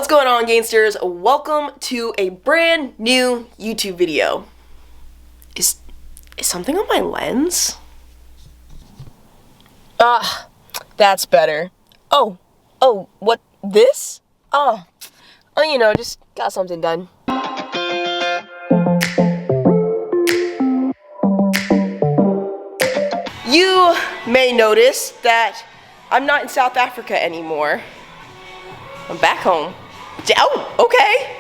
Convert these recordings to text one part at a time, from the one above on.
What's going on, Gainsters? Welcome to a brand new YouTube video. Is something on my lens? That's better. Oh, what, this? You know, just got something done. You may notice that I'm not in South Africa anymore. I'm back home. Oh, okay.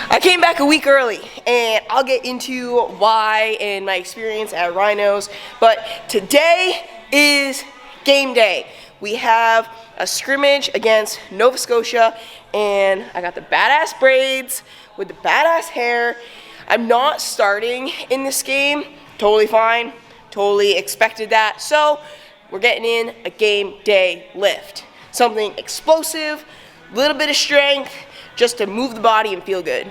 I came back a week early, and I'll get into why and my experience at Rhinos. But today is game day. We have a scrimmage against Nova Scotia, and I got the badass braids with the badass hair. I'm not starting in this game. Totally fine. Totally expected that. So we're getting in a game day lift. Something explosive, a little bit of strength, just to move the body and feel good.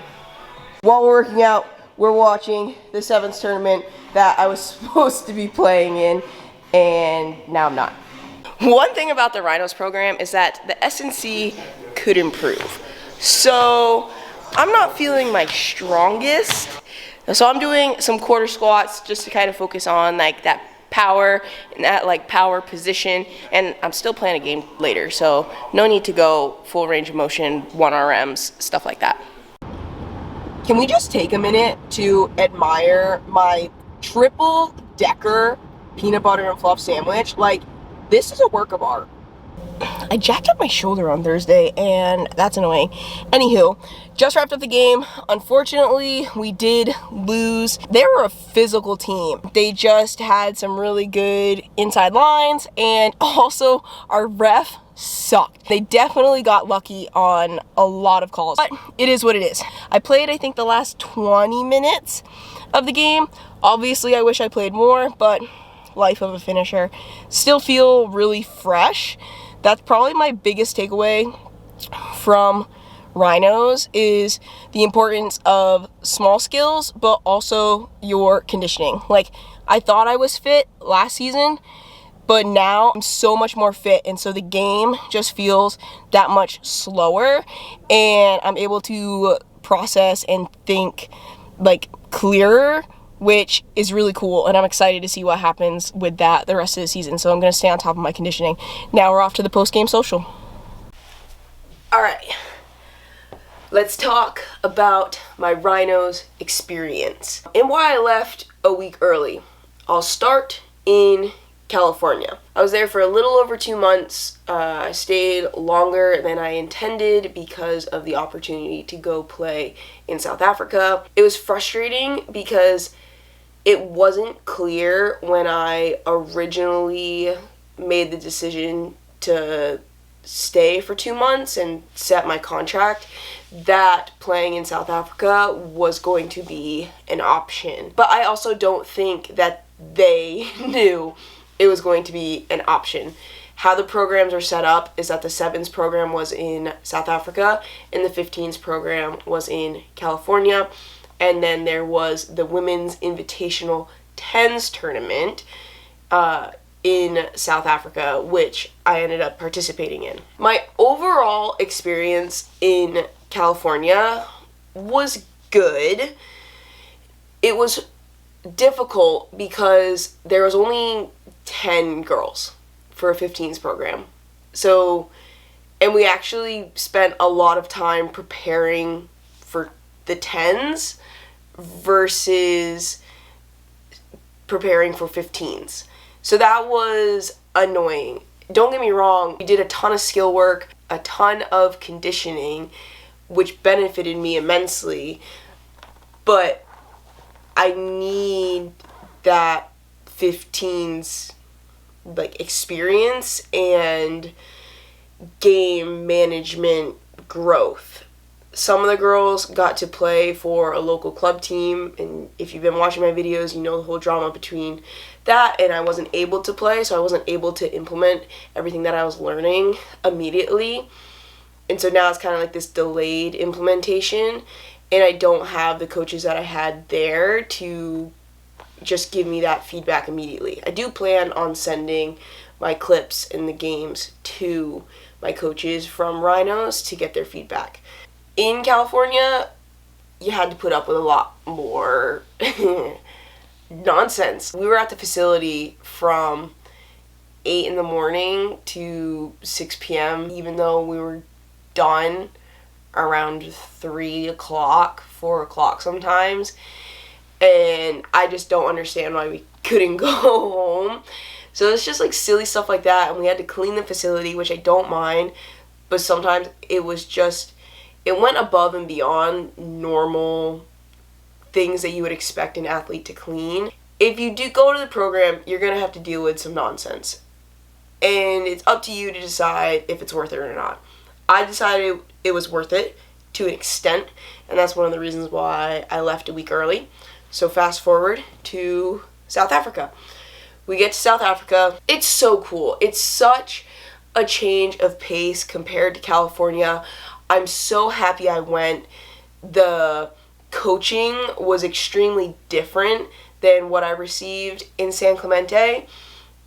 While we're working out, we're watching the sevens tournament that I was supposed to be playing in, and now I'm not. One thing about the Rhinos program is that the S&C could improve. So I'm not feeling my strongest. So I'm doing some quarter squats just to kind of focus on like that power and that like power position, and I'm still playing a game later, so no need to go full range of motion, 1RMs, stuff like that. Can we just take a minute to admire my triple decker peanut butter and fluff sandwich? Like, this is a work of art. I jacked up my shoulder on Thursday, and that's annoying. Anywho, just wrapped up the game. Unfortunately, we did lose. They were a physical team. They just had some really good inside lines, and also our ref sucked. They definitely got lucky on a lot of calls, but it is what it is. I played, I think, the last 20 minutes of the game. Obviously, I wish I played more, but life of a finisher. Still feel really fresh. That's probably my biggest takeaway from Rhinos is the importance of small skills, but also your conditioning. Like, I thought I was fit last season, but now I'm so much more fit, and so the game just feels that much slower, and I'm able to process and think like clearer, which is really cool, and I'm excited to see what happens with that the rest of the season. So I'm going to stay on top of my conditioning. Now we're off to the post-game social. All right, let's talk about my Rhinos experience and why I left a week early. I'll start in California. I was there for a little over 2 months. I stayed longer than I intended because of the opportunity to go play in South Africa. It was frustrating because it wasn't clear when I originally made the decision to stay for 2 months and set my contract that playing in South Africa was going to be an option. But I also don't think that they knew it was going to be an option. How the programs are set up is that the sevens program was in South Africa and the 15s program was in California. And then there was the Women's Invitational 10s tournament in South Africa, which I ended up participating in. My overall experience in California was good. It was difficult because there was only 10 girls for a 15s program. So, and we actually spent a lot of time preparing for the 10s versus preparing for 15s. So that was annoying. Don't get me wrong, we did a ton of skill work, a ton of conditioning, which benefited me immensely, but I need that 15s like experience and game management growth. Some of the girls got to play for a local club team, and if you've been watching my videos, you know the whole drama between that, and I wasn't able to play, so I wasn't able to implement everything that I was learning immediately. And so now it's kind of like this delayed implementation, and I don't have the coaches that I had there to just give me that feedback immediately. I do plan on sending my clips in the games to my coaches from Rhinos to get their feedback. In California, you had to put up with a lot more nonsense. We were at the facility from 8 in the morning to 6 p.m., even though we were done around 3 o'clock, 4 o'clock sometimes. And I just don't understand why we couldn't go home. So it's just like silly stuff like that. And we had to clean the facility, which I don't mind. But sometimes it went above and beyond normal things that you would expect an athlete to clean. If you do go to the program, you're going to have to deal with some nonsense. And it's up to you to decide if it's worth it or not. I decided it was worth it to an extent, and that's one of the reasons why I left a week early. So fast forward to South Africa. We get to South Africa. It's so cool. It's such a change of pace compared to California. I'm so happy I went. The coaching was extremely different than what I received in San Clemente,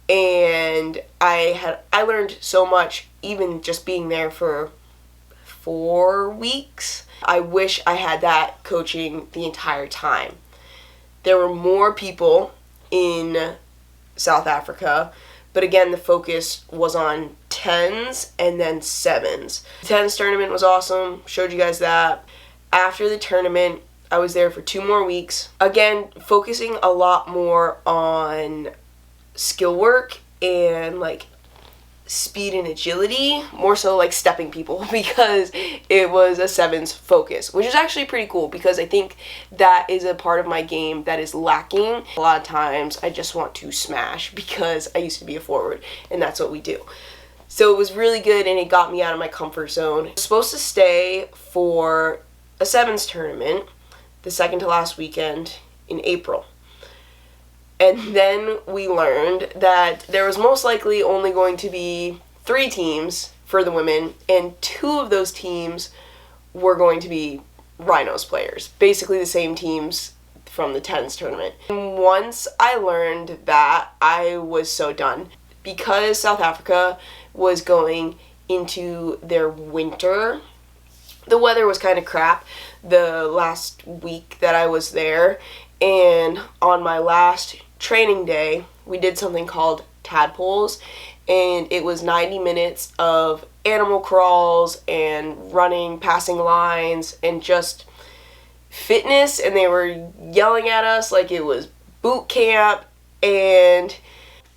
and I learned so much even just being there for 4 weeks. I wish I had that coaching the entire time. There were more people in South Africa, but again, the focus was on 10s and then 7s. The 10s tournament was awesome, showed you guys that. After the tournament, I was there for 2 more weeks. Again, focusing a lot more on skill work and like speed and agility, more so like stepping people, because it was a 7s focus, which is actually pretty cool because I think that is a part of my game that is lacking. A lot of times I just want to smash because I used to be a forward and that's what we do. So it was really good and it got me out of my comfort zone. I was supposed to stay for a 7s tournament the second to last weekend in April. And then we learned that there was most likely only going to be 3 teams for the women, and 2 of those teams were going to be Rhinos players, basically the same teams from the 10s tournament. And once I learned that, I was so done. Because South Africa was going into their winter, the weather was kind of crap the last week that I was there, and on my last training day, we did something called tadpoles, and it was 90 minutes of animal crawls and running, passing lines, and just fitness, and they were yelling at us like it was boot camp, and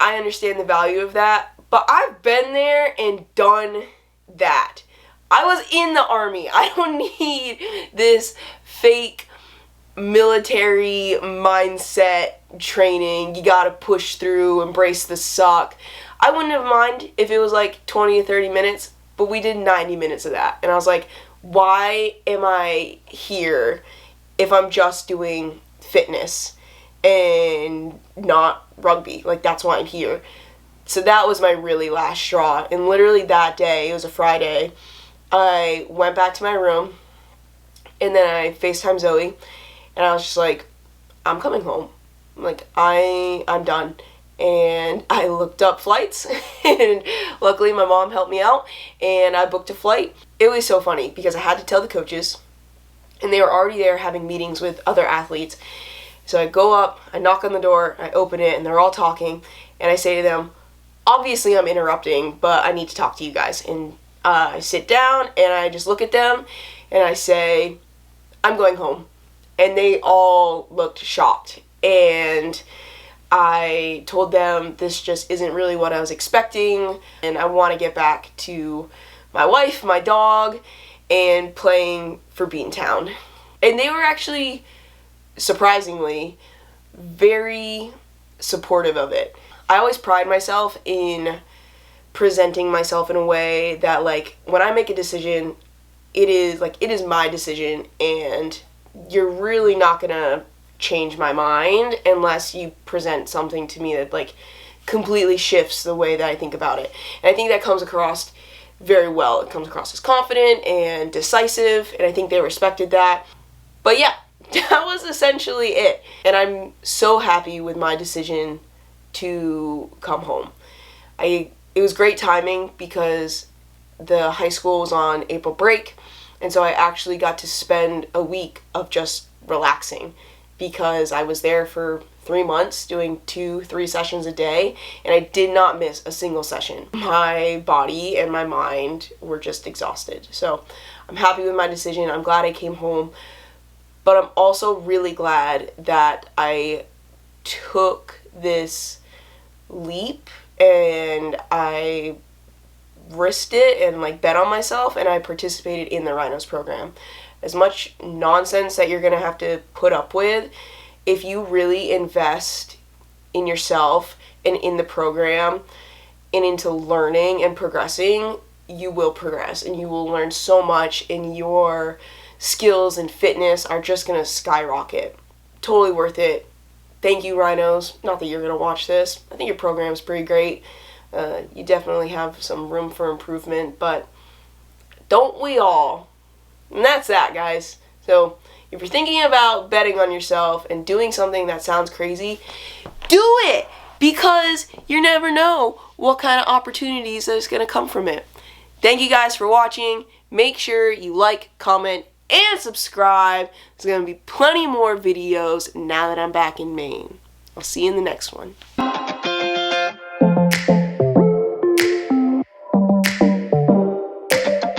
I understand the value of that, but I've been there and done that. I was in the Army. I don't need this fake military mindset training. You gotta push through, embrace the suck. I wouldn't have minded if it was like 20 or 30 minutes, but we did 90 minutes of that. And I was like, why am I here if I'm just doing fitness and not rugby? Like, that's why I'm here. So that was my really last straw. And literally that day, it was a Friday, I went back to my room and then I FaceTimed Zoe. And I was just like, I'm coming home. Like, I'm done. And I looked up flights, and luckily my mom helped me out, and I booked a flight. It was so funny, because I had to tell the coaches, and they were already there having meetings with other athletes. So I go up, I knock on the door, I open it, and they're all talking, and I say to them, obviously I'm interrupting, but I need to talk to you guys. And I sit down, and I just look at them, and I say, I'm going home. And they all looked shocked. And I told them this just isn't really what I was expecting, and I want to get back to my wife, my dog, and playing for Beantown. And they were actually, surprisingly, very supportive of it. I always pride myself in presenting myself in a way that, like, when I make a decision, it is my decision, and you're really not gonna change my mind unless you present something to me that like completely shifts the way that I think about it. And I think that comes across very well. It comes across as confident and decisive, and I think they respected that. But yeah, that was essentially it. And I'm so happy with my decision to come home. It was great timing because the high school was on April break, and so I actually got to spend a week of just relaxing because I was there for 3 months doing 2-3 sessions a day, and I did not miss a single session. My body and my mind were just exhausted. So I'm happy with my decision. I'm glad I came home, but I'm also really glad that I took this leap and I risked it and like bet on myself, and I participated in the Rhinos program. As much nonsense that you're gonna have to put up with, if you really invest in yourself and in the program and into learning and progressing, you will progress and you will learn so much, and your skills and fitness are just gonna skyrocket. Totally worth it. Thank you, Rhinos. Not that you're gonna watch this. I think your program is pretty great. You definitely have some room for improvement, but don't we all? And that's that, guys. So if you're thinking about betting on yourself and doing something that sounds crazy, do it, because you never know what kind of opportunities that's going to come from it. Thank you guys for watching. Make sure you like, comment, and subscribe. There's going to be plenty more videos now that I'm back in Maine. I'll see you in the next one.